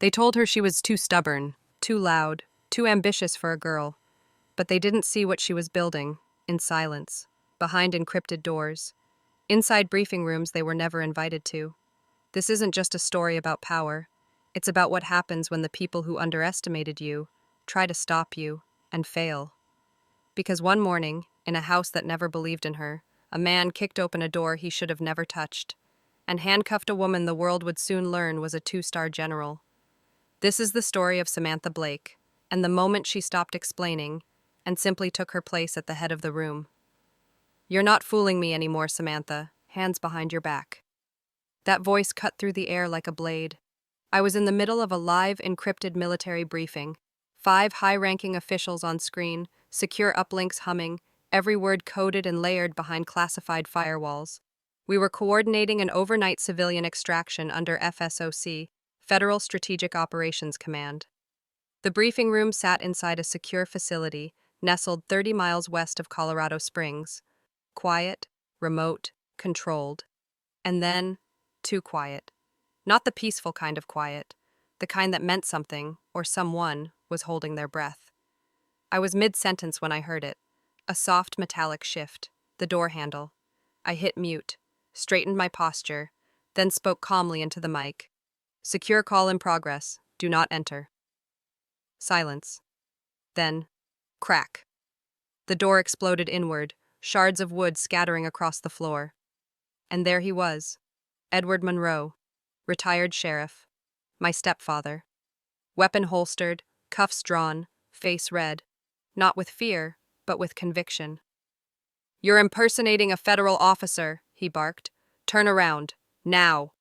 They told her she was too stubborn, too loud, too ambitious for a girl. But they didn't see what she was building, in silence, behind encrypted doors. Inside briefing rooms they were never invited to. This isn't just a story about power. It's about what happens when the people who underestimated you try to stop you and fail. Because one morning, in a house that never believed in her, a man kicked open a door he should have never touched, and handcuffed a woman the world would soon learn was a two-star general. This is the story of Samantha Blake, and the moment she stopped explaining and simply took her place at the head of the room. "You're not fooling me anymore, Samantha. Hands behind your back." That voice cut through the air like a blade. I was in the middle of a live, encrypted military briefing. 5 high-ranking officials on screen, secure uplinks humming, every word coded and layered behind classified firewalls. We were coordinating an overnight civilian extraction under FSOC, Federal Strategic Operations Command. The briefing room sat inside a secure facility nestled 30 miles west of Colorado Springs. Quiet, remote, controlled. And then, too quiet. Not the peaceful kind of quiet, the kind that meant something, or someone, was holding their breath. I was mid-sentence when I heard it. A soft metallic shift, the door handle. I hit mute, straightened my posture, then spoke calmly into the mic. "Secure call in progress. Do not enter." Silence. Then, crack. The door exploded inward, shards of wood scattering across the floor. And there he was, Edward Monroe, retired sheriff, my stepfather. Weapon holstered, cuffs drawn, face red, not with fear, but with conviction. "You're impersonating a federal officer," he barked. "Turn around, now."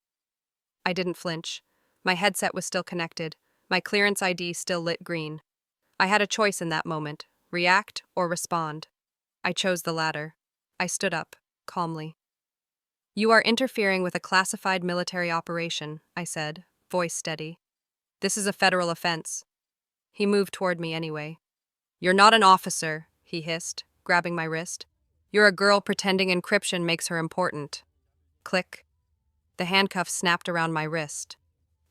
I didn't flinch. My headset was still connected, my clearance ID still lit green. I had a choice in that moment, react or respond. I chose the latter. I stood up, calmly. "You are interfering with a classified military operation," I said, voice steady. "This is a federal offense." He moved toward me anyway. "You're not an officer," he hissed, grabbing my wrist. "You're a girl pretending encryption makes her important." Click. The handcuffs snapped around my wrist.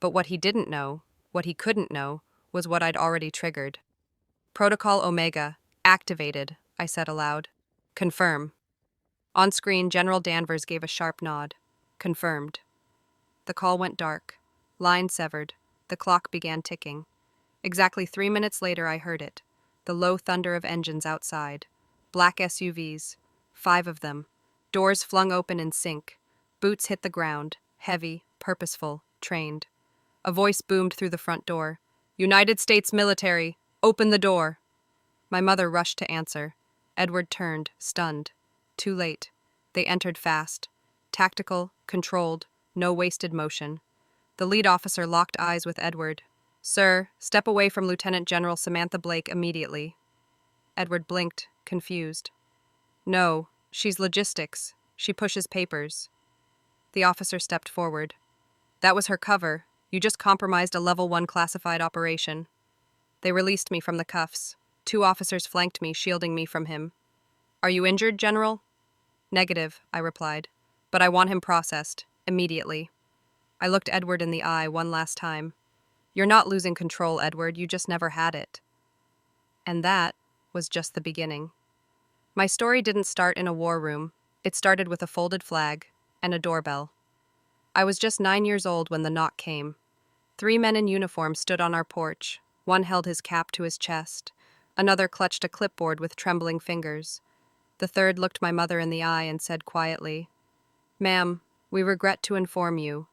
But what he didn't know, what he couldn't know, was what I'd already triggered. "Protocol Omega, activated," I said aloud. "Confirm." On screen, General Danvers gave a sharp nod. "Confirmed." The call went dark. Line severed. The clock began ticking. Exactly 3 minutes later I heard it. The low thunder of engines outside. Black SUVs. 5 of them. Doors flung open in sync. Boots hit the ground. Heavy, purposeful, trained. A voice boomed through the front door. "United States military, open the door." My mother rushed to answer. Edward turned, stunned. Too late. They entered fast. Tactical, controlled, no wasted motion. The lead officer locked eyes with Edward. "Sir, step away from Lieutenant General Samantha Blake immediately." Edward blinked, confused. "No, she's logistics. She pushes papers." The officer stepped forward. "That was her cover. You just compromised a Level 1 classified operation." They released me from the cuffs. 2 officers flanked me, shielding me from him. "Are you injured, General?" "Negative," I replied. "But I want him processed, immediately." I looked Edward in the eye one last time. "You're not losing control, Edward. You just never had it." And that was just the beginning. My story didn't start in a war room. It started with a folded flag and a doorbell. I was just 9 years old when the knock came. 3 men in uniform stood on our porch. One held his cap to his chest. Another clutched a clipboard with trembling fingers. The third looked my mother in the eye and said quietly, "Ma'am, we regret to inform you.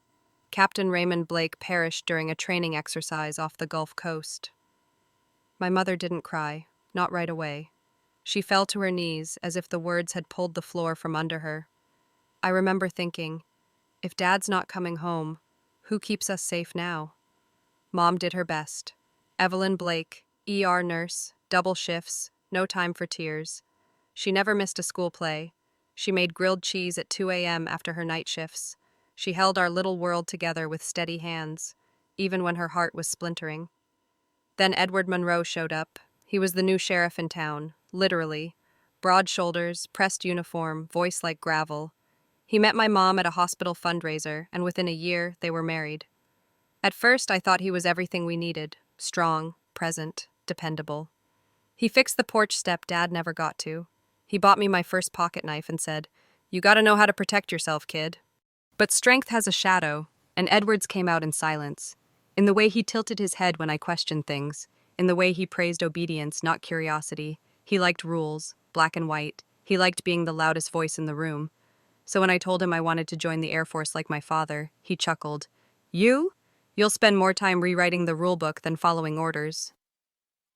Captain Raymond Blake perished during a training exercise off the Gulf Coast." My mother didn't cry, not right away. She fell to her knees as if the words had pulled the floor from under her. I remember thinking, if Dad's not coming home, who keeps us safe now? Mom did her best. Evelyn Blake, ER nurse, double shifts, no time for tears. She never missed a school play. She made grilled cheese at 2 a.m. after her night shifts. She held our little world together with steady hands, even when her heart was splintering. Then Edward Monroe showed up. He was the new sheriff in town, literally. Broad shoulders, pressed uniform, voice like gravel. He met my mom at a hospital fundraiser, and within a year, they were married. At first, I thought he was everything we needed: strong, present, dependable. He fixed the porch step Dad never got to. He bought me my first pocket knife and said, "You gotta know how to protect yourself, kid." But strength has a shadow, and Edward's came out in silence. In the way he tilted his head when I questioned things, in the way he praised obedience, not curiosity. He liked rules, black and white. He liked being the loudest voice in the room. So when I told him I wanted to join the Air Force like my father, he chuckled. "You? You'll spend more time rewriting the rule book than following orders."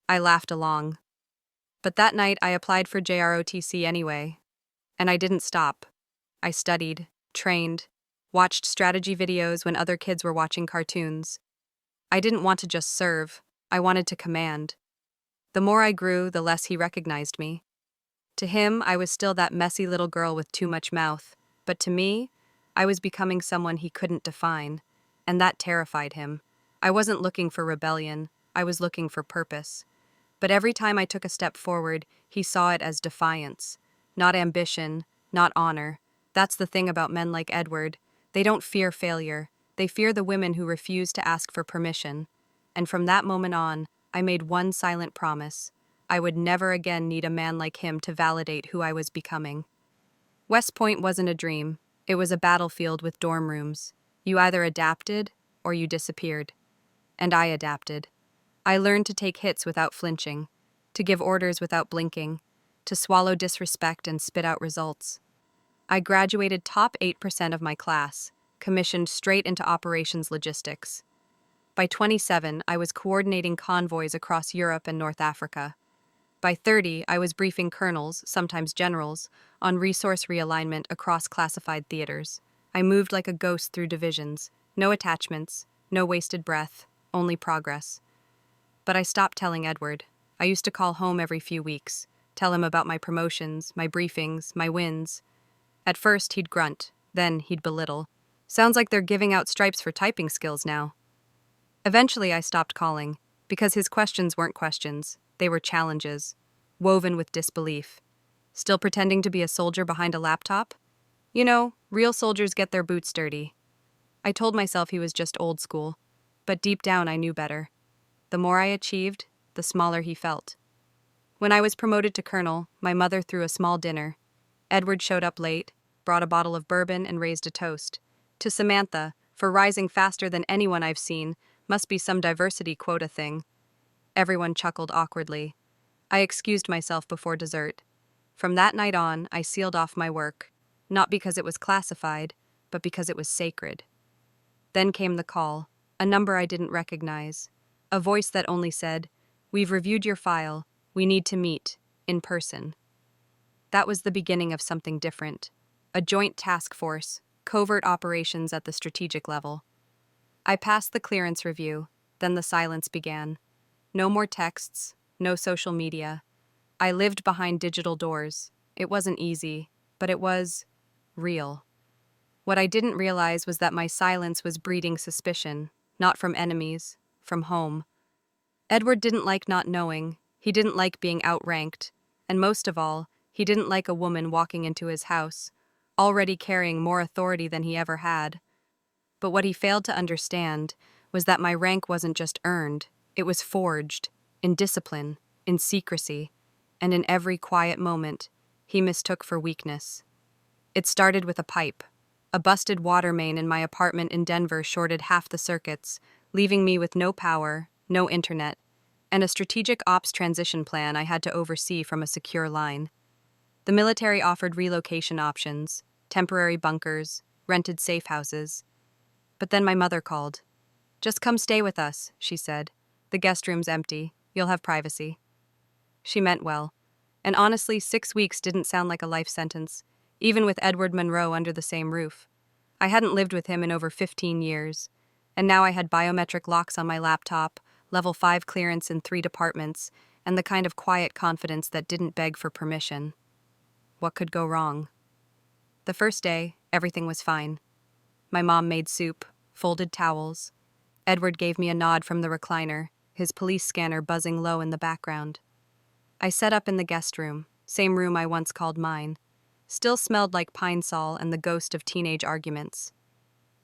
I laughed along. But that night I applied for JROTC anyway. And I didn't stop. I studied, trained, watched strategy videos when other kids were watching cartoons. I didn't want to just serve, I wanted to command. The more I grew, the less he recognized me. To him, I was still that messy little girl with too much mouth, but to me, I was becoming someone he couldn't define, and that terrified him. I wasn't looking for rebellion, I was looking for purpose. But every time I took a step forward, he saw it as defiance. Not ambition, not honor. That's the thing about men like Edward. They don't fear failure. They fear the women who refuse to ask for permission. And from that moment on, I made one silent promise. I would never again need a man like him to validate who I was becoming. West Point wasn't a dream. It was a battlefield with dorm rooms. You either adapted or you disappeared. And I adapted. I learned to take hits without flinching, to give orders without blinking, to swallow disrespect and spit out results. I graduated top 8% of my class, commissioned straight into operations logistics. By 27, I was coordinating convoys across Europe and North Africa. By 30, I was briefing colonels, sometimes generals, on resource realignment across classified theaters. I moved like a ghost through divisions. No attachments, no wasted breath, only progress. But I stopped telling Edward. I used to call home every few weeks, tell him about my promotions, my briefings, my wins. At first, he'd grunt, then he'd belittle. "Sounds like they're giving out stripes for typing skills now." Eventually, I stopped calling, because his questions weren't questions, they were challenges, woven with disbelief. Still pretending to be a soldier behind a laptop? You know, real soldiers get their boots dirty. I told myself he was just old school, but deep down I knew better. The more I achieved, the smaller he felt. When I was promoted to colonel, my mother threw a small dinner. Edward showed up late, brought a bottle of bourbon, and raised a toast. To Samantha, for rising faster than anyone I've seen, must be some diversity quota thing. Everyone chuckled awkwardly. I excused myself before dessert. From that night on, I sealed off my work, not because it was classified, but because it was sacred. Then came the call, a number I didn't recognize. A voice that only said, "We've reviewed your file. We need to meet, in person." That was the beginning of something different. A joint task force, covert operations at the strategic level. I passed the clearance review, then the silence began. No more texts, no social media. I lived behind digital doors. It wasn't easy, but it was real. What I didn't realize was that my silence was breeding suspicion, not from enemies, from home. Edward didn't like not knowing, he didn't like being outranked, and most of all, he didn't like a woman walking into his house, already carrying more authority than he ever had. But what he failed to understand was that my rank wasn't just earned, it was forged, in discipline, in secrecy, and in every quiet moment he mistook for weakness. It started with a pipe. A busted water main in my apartment in Denver shorted half the circuits, leaving me with no power, no internet, and a strategic ops transition plan I had to oversee from a secure line. The military offered relocation options, temporary bunkers, rented safe houses. But then my mother called. "Just come stay with us," she said. "The guest room's empty. You'll have privacy." She meant well. And honestly, 6 weeks didn't sound like a life sentence, even with Edward Monroe under the same roof. I hadn't lived with him in over 15 years, and now I had biometric locks on my laptop, level 5 clearance in 3 departments, and the kind of quiet confidence that didn't beg for permission. What could go wrong? The first day, everything was fine. My mom made soup, folded towels. Edward gave me a nod from the recliner, his police scanner buzzing low in the background. I set up in the guest room, same room I once called mine. Still smelled like pine sol and the ghost of teenage arguments.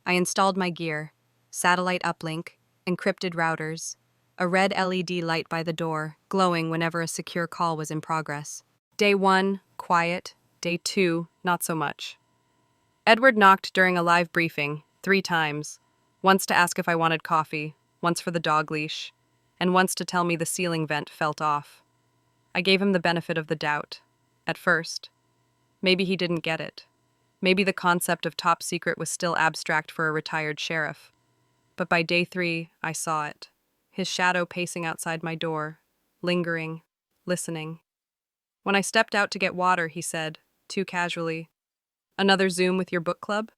I installed my gear, satellite uplink, encrypted routers, a red LED light by the door, glowing whenever a secure call was in progress. Day 1, quiet. Day 2, not so much. Edward knocked during a live briefing 3 times, once to ask if I wanted coffee, once for the dog leash, and once to tell me the ceiling vent felt off. I gave him the benefit of the doubt. At first. Maybe he didn't get it. Maybe the concept of top secret was still abstract for a retired sheriff. But by day 3, I saw it. His shadow pacing outside my door, lingering, listening. When I stepped out to get water, he said, too casually, "Another Zoom with your book club?"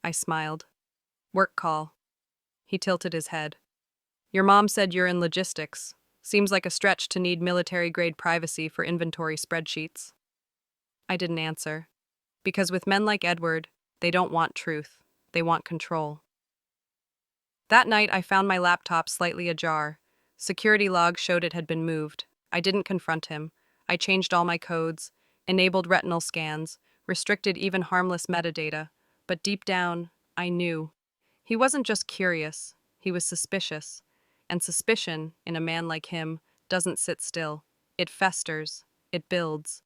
I smiled. "Work call." He tilted his head. "Your mom said you're in logistics. Seems like a stretch to need military-grade privacy for inventory spreadsheets." I didn't answer. Because with men like Edward, they don't want truth. They want control. That night, I found my laptop slightly ajar. Security logs showed it had been moved. I didn't confront him. I changed all my codes, enabled retinal scans, restricted even harmless metadata. But deep down, I knew. He wasn't just curious. He was suspicious. And suspicion, in a man like him, doesn't sit still. It festers. It builds.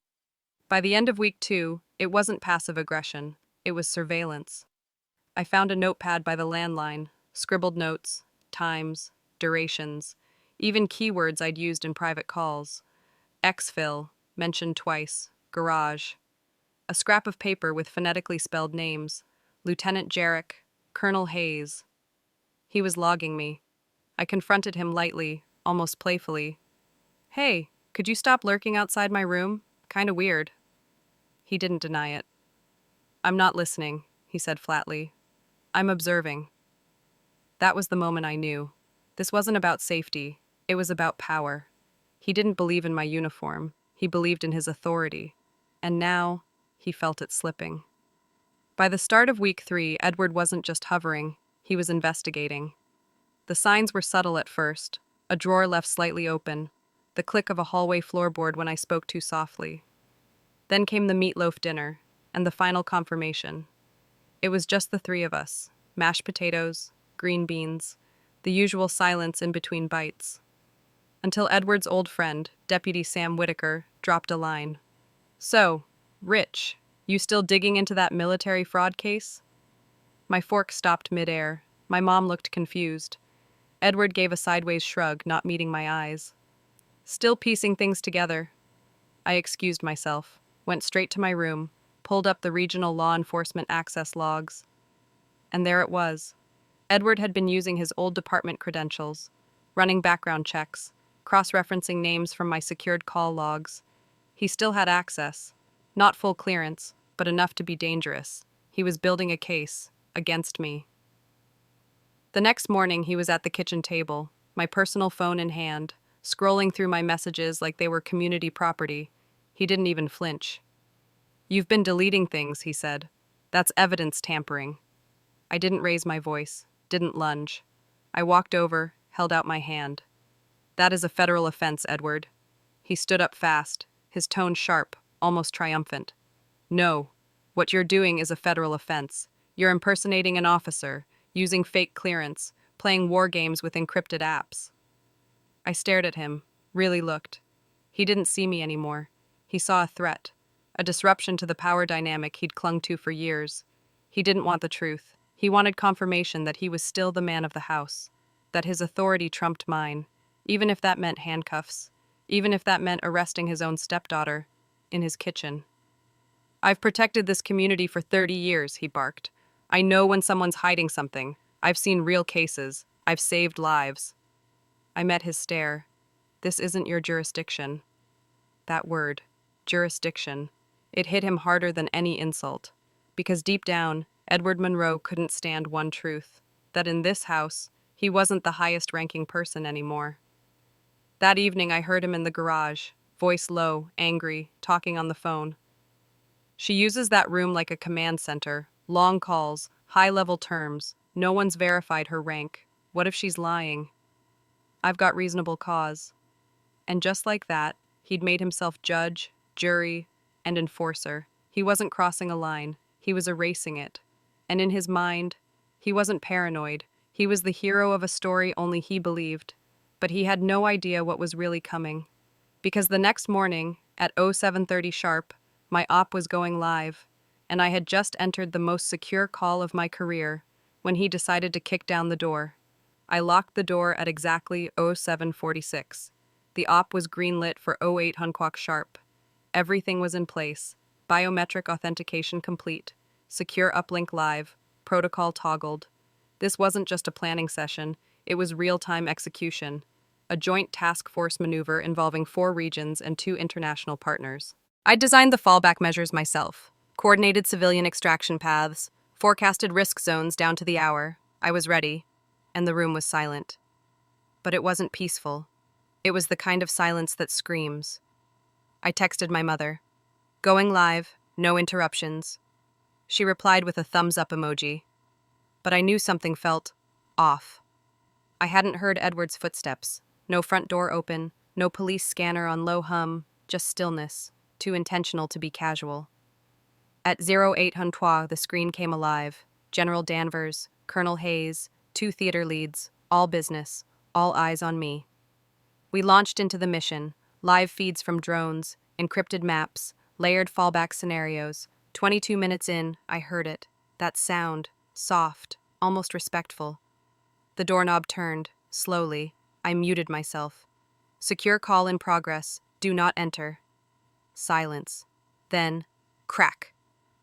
By the end of week 2, it wasn't passive aggression. It was surveillance. I found a notepad by the landline, scribbled notes, times, durations, even keywords I'd used in private calls. Exfil, mentioned twice, garage. A scrap of paper with phonetically spelled names, Lieutenant Jarrick, Colonel Hayes. He was logging me. I confronted him lightly, almost playfully. "Hey, could you stop lurking outside my room? Kinda weird." He didn't deny it. "I'm not listening," he said flatly. "I'm observing." That was the moment I knew. This wasn't about safety. It was about power. He didn't believe in my uniform. He believed in his authority. And now, he felt it slipping. By the start of week 3, Edward wasn't just hovering. He was investigating. The signs were subtle at first. A drawer left slightly open. The click of a hallway floorboard when I spoke too softly. Then came the meatloaf dinner, and the final confirmation. It was just the 3 of us. Mashed potatoes, green beans, the usual silence in between bites. Until Edward's old friend, Deputy Sam Whitaker, dropped a line. "So, Rich, you still digging into that military fraud case?" My fork stopped midair. My mom looked confused. Edward gave a sideways shrug, not meeting my eyes. "Still piecing things together." I excused myself, went straight to my room, pulled up the regional law enforcement access logs. And there it was. Edward had been using his old department credentials, running background checks, cross-referencing names from my secured call logs. He still had access. Not full clearance, but enough to be dangerous. He was building a case, against me. The next morning, he was at the kitchen table, my personal phone in hand, scrolling through my messages like they were community property. He didn't even flinch. "You've been deleting things," he said. "That's evidence tampering." I didn't raise my voice, didn't lunge. I walked over, held out my hand. "That is a federal offense, Edward." He stood up fast, his tone sharp, almost triumphant. "No, what you're doing is a federal offense. You're impersonating an officer, using fake clearance, playing war games with encrypted apps." I stared at him, really looked. He didn't see me anymore. He saw a threat, a disruption to the power dynamic he'd clung to for years. He didn't want the truth. He wanted confirmation that he was still the man of the house, that his authority trumped mine, even if that meant handcuffs, even if that meant arresting his own stepdaughter, in his kitchen. "I've protected this community for 30 years, he barked. "I know when someone's hiding something. I've seen real cases. I've saved lives." I met his stare. "This isn't your jurisdiction." That word, jurisdiction, it hit him harder than any insult. Because deep down, Edward Monroe couldn't stand one truth, that in this house, he wasn't the highest-ranking person anymore. That evening, I heard him in the garage, voice low, angry, talking on the phone. "She uses that room like a command center, long calls, high-level terms. No one's verified her rank. What if she's lying? I've got reasonable cause." And just like that, he'd made himself judge, jury, and enforcer. He wasn't crossing a line. He was erasing it. And in his mind, he wasn't paranoid. He was the hero of a story only he believed, but he had no idea what was really coming. Because the next morning, at 0730 sharp, my op was going live, and I had just entered the most secure call of my career when he decided to kick down the door. I locked the door at exactly 0746. The op was greenlit for 08 Handcuffed sharp. Everything was in place. Biometric authentication complete. Secure uplink live. Protocol toggled. This wasn't just a planning session, it was real-time execution. A joint task force maneuver involving 4 regions and 2 international partners. I designed the fallback measures myself. Coordinated civilian extraction paths, forecasted risk zones down to the hour. I was ready, and the room was silent. But it wasn't peaceful. It was the kind of silence that screams. I texted my mother. Going live, no interruptions. She replied with a thumbs-up emoji. But I knew something felt off. I hadn't heard Edward's footsteps. No front door open, no police scanner on low hum, just stillness, too intentional to be casual. At 08 Huntois, the screen came alive. General Danvers, Colonel Hayes, 2 theater leads, all business, all eyes on me. We launched into the mission, live feeds from drones, encrypted maps, layered fallback scenarios. 22 minutes in, I heard it. That sound, soft, almost respectful. The doorknob turned, slowly. I muted myself. Secure call in progress. Do not enter. Silence. Then, crack.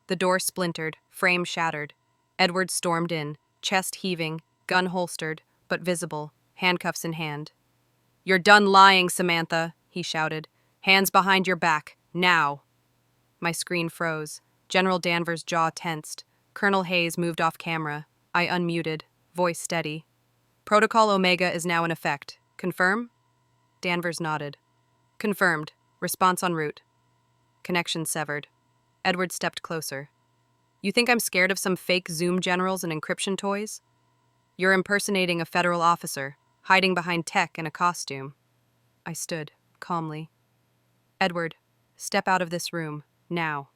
The door splintered, frame shattered. Edward stormed in, chest heaving, gun holstered, but visible, handcuffs in hand. "You're done lying, Samantha," he shouted. "Hands behind your back, now." My screen froze. General Danvers' jaw tensed. Colonel Hayes moved off camera. I unmuted, voice steady. "Protocol Omega is now in effect. Confirm?" Danvers nodded. "Confirmed. Response en route." Connection severed. Edward stepped closer. "You think I'm scared of some fake Zoom generals and encryption toys? You're impersonating a federal officer, hiding behind tech and a costume." I stood, calmly. "Edward, step out of this room, now."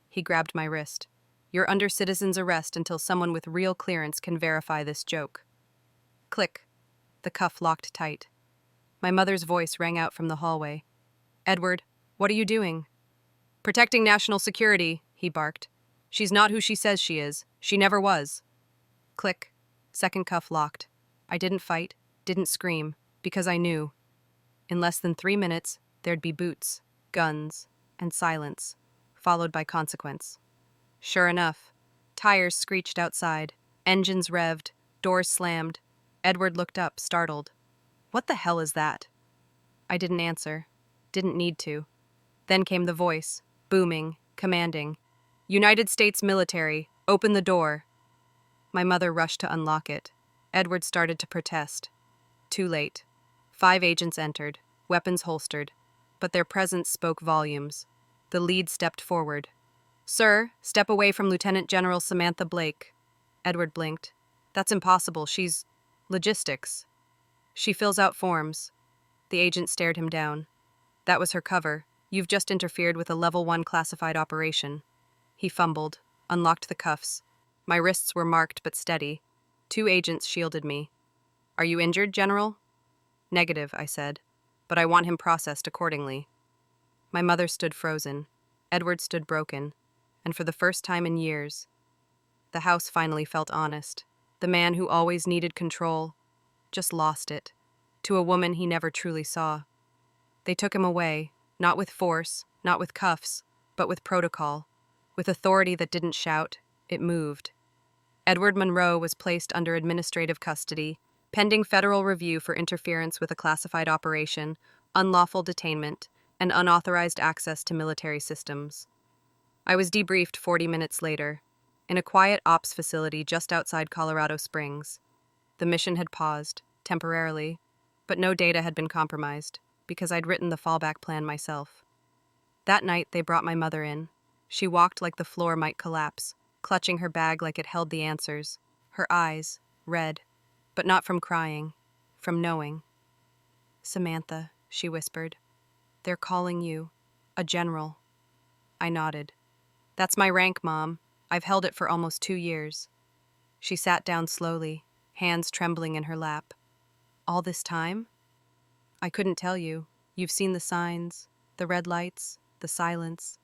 He grabbed my wrist. "You're under citizen's arrest until someone with real clearance can verify this joke." Click. The cuff locked tight. My mother's voice rang out from the hallway. "Edward, what are you doing?" "Protecting national security," he barked. "She's not who she says she is. She never was." Click. Second cuff locked. I didn't fight, didn't scream, because I knew. In less than 3 minutes, there'd be boots, guns, and silence, followed by consequence. Sure enough, tires screeched outside, engines revved, doors slammed. Edward looked up, startled. "What the hell is that?" I didn't answer. Didn't need to. Then came the voice, booming, commanding. "United States military, open the door." My mother rushed to unlock it. Edward started to protest. Too late. 5 agents entered, weapons holstered, but their presence spoke volumes. The lead stepped forward. "Sir, step away from Lieutenant General Samantha Blake." Edward blinked. "That's impossible. She's logistics. She fills out forms." The agent stared him down. "That was her cover. You've just interfered with a level 1 classified operation." He fumbled, unlocked the cuffs. My wrists were marked but steady. 2 agents shielded me. "Are you injured, General?" "Negative," I said, "but I want him processed accordingly." My mother stood frozen. Edward stood broken. And for the first time in years, the house finally felt honest. The man who always needed control just lost it, to a woman he never truly saw. They took him away, not with force, not with cuffs, but with protocol, with authority that didn't shout, it moved. Edward Monroe was placed under administrative custody, pending federal review for interference with a classified operation, unlawful detainment, and unauthorized access to military systems. I was debriefed 40 minutes later, in a quiet ops facility just outside Colorado Springs. The mission had paused, temporarily, but no data had been compromised, because I'd written the fallback plan myself. That night, they brought my mother in. She walked like the floor might collapse, clutching her bag like it held the answers, her eyes, red, but not from crying, from knowing. "Samantha," she whispered, "they're calling you a general." I nodded. "That's my rank, Mom. I've held it for almost 2 years." She sat down slowly, hands trembling in her lap. All this time? I couldn't tell you. You've seen the signs, the red lights, the silence.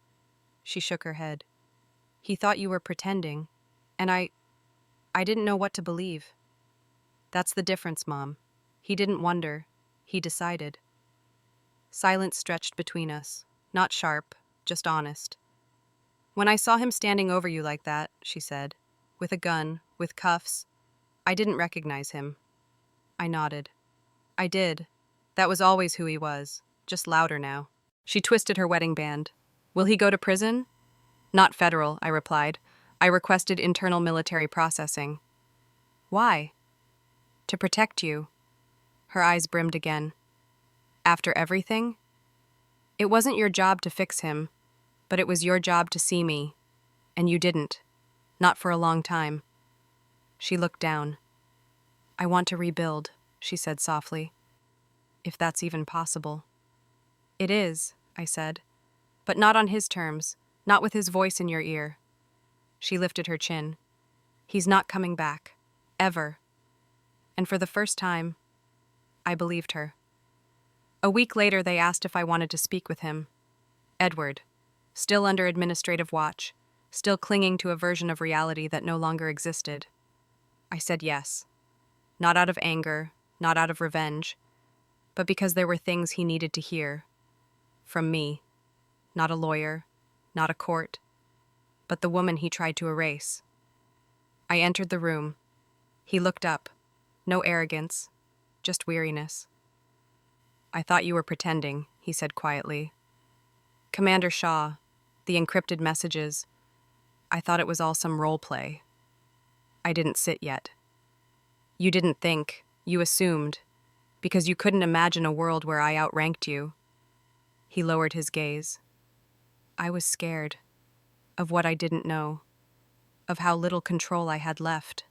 She shook her head. He thought you were pretending, and I didn't know what to believe. That's the difference, Mom. He didn't wonder. He decided. Silence stretched between us. Not sharp, just honest. When I saw him standing over you like that, she said, with a gun, with cuffs, I didn't recognize him. I nodded. I did. That was always who he was, just louder now. She twisted her wedding band. Will he go to prison? Not federal, I replied. I requested internal military processing. Why? To protect you. Her eyes brimmed again. After everything? It wasn't your job to fix him, but it was your job to see me. And you didn't. Not for a long time. She looked down. I want to rebuild, she said softly. If that's even possible. It is, I said. But not on his terms, not with his voice in your ear. She lifted her chin. He's not coming back. Ever. And for the first time, I believed her. A week later, they asked if I wanted to speak with him. Edward, still under administrative watch, still clinging to a version of reality that no longer existed. I said yes. Not out of anger, not out of revenge, but because there were things he needed to hear. From me. Not a lawyer, not a court, but the woman he tried to erase. I entered the room. He looked up. No arrogance, just weariness. I thought you were pretending, he said quietly. Commander Shaw, the encrypted messages, I thought it was all some role play. I didn't sit yet. You didn't think, you assumed, because you couldn't imagine a world where I outranked you. He lowered his gaze. I was scared of what I didn't know, of how little control I had left.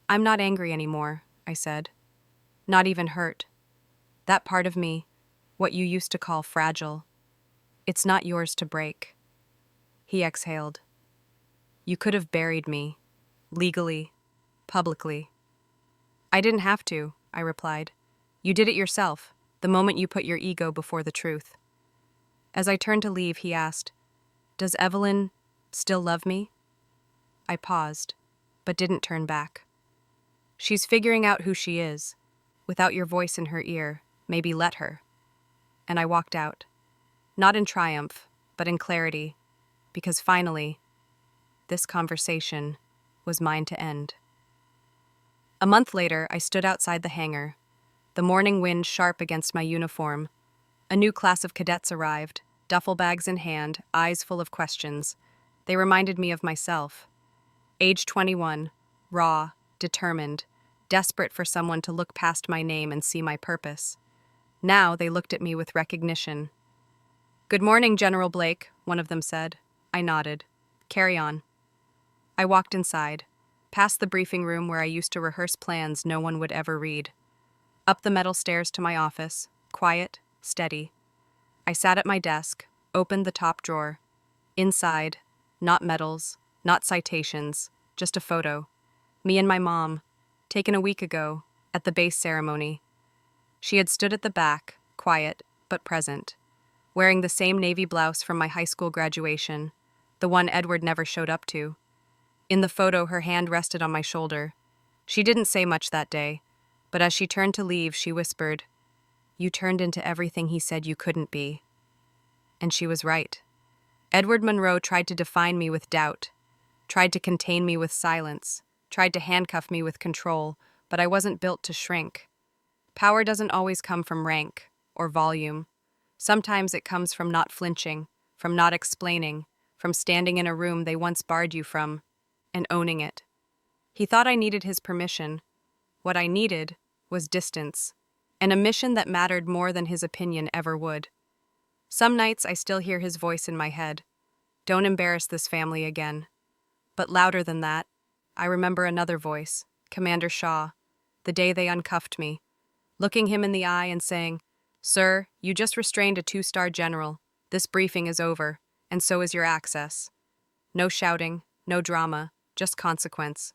I'm not angry anymore, I said. Not even hurt. That part of me, what you used to call fragile, it's not yours to break. He exhaled. You could have buried me, legally, publicly. I didn't have to, I replied. You did it yourself, the moment you put your ego before the truth. As I turned to leave, he asked, Does Evelyn still love me? I paused, but didn't turn back. She's figuring out who she is. Without your voice in her ear, maybe let her. And I walked out. Not in triumph, but in clarity, because finally, this conversation was mine to end. A month later, I stood outside the hangar, the morning wind sharp against my uniform. A new class of cadets arrived, duffel bags in hand, eyes full of questions. They reminded me of myself. Age 21, raw, determined, desperate for someone to look past my name and see my purpose. Now they looked at me with recognition. Good morning, General Blake, one of them said. I nodded. Carry on. I walked inside, past the briefing room where I used to rehearse plans no one would ever read. Up the metal stairs to my office, quiet, steady. I sat at my desk, opened the top drawer. Inside, not medals, not citations, just a photo. Me and my mom, taken a week ago, at the base ceremony. She had stood at the back, quiet, but present, wearing the same navy blouse from my high school graduation, the one Edward never showed up to. In the photo, her hand rested on my shoulder. She didn't say much that day, but as she turned to leave, she whispered, You turned into everything he said you couldn't be. And she was right. Edward Monroe tried to define me with doubt, tried to contain me with silence, tried to handcuff me with control, but I wasn't built to shrink. Power doesn't always come from rank or volume. Sometimes it comes from not flinching, from not explaining, from standing in a room they once barred you from, and owning it. He thought I needed his permission. What I needed was distance, and a mission that mattered more than his opinion ever would. Some nights I still hear his voice in my head. Don't embarrass this family again. But louder than that, I remember another voice, Commander Shaw, the day they uncuffed me, looking him in the eye and saying, Sir, you just restrained a 2-star general. This briefing is over, and so is your access. No shouting, no drama, just consequence.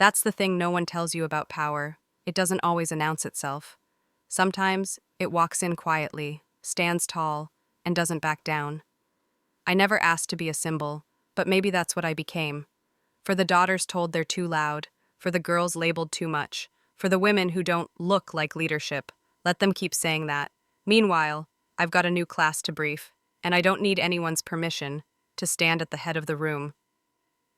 That's the thing no one tells you about power. It doesn't always announce itself. Sometimes it walks in quietly, stands tall, and doesn't back down. I never asked to be a symbol, but maybe that's what I became. For the daughters told they're too loud, for the girls labeled too much, for the women who don't look like leadership, let them keep saying that. Meanwhile, I've got a new class to brief, and I don't need anyone's permission to stand at the head of the room.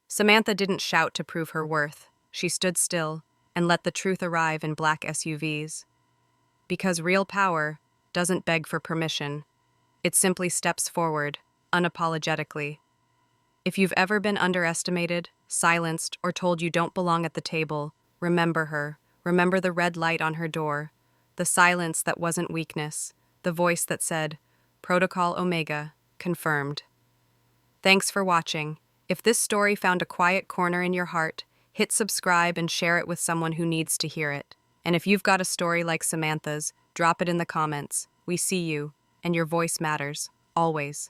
Samantha didn't shout to prove her worth. She stood still and let the truth arrive in black SUVs. Because real power doesn't beg for permission. It simply steps forward, unapologetically. If you've ever been underestimated, silenced, or told you don't belong at the table, remember her. Remember the red light on her door, the silence that wasn't weakness, the voice that said, Protocol Omega, confirmed. Thanks for watching. If this story found a quiet corner in your heart, hit subscribe and share it with someone who needs to hear it. And if you've got a story like Samantha's, drop it in the comments. We see you, and your voice matters, always.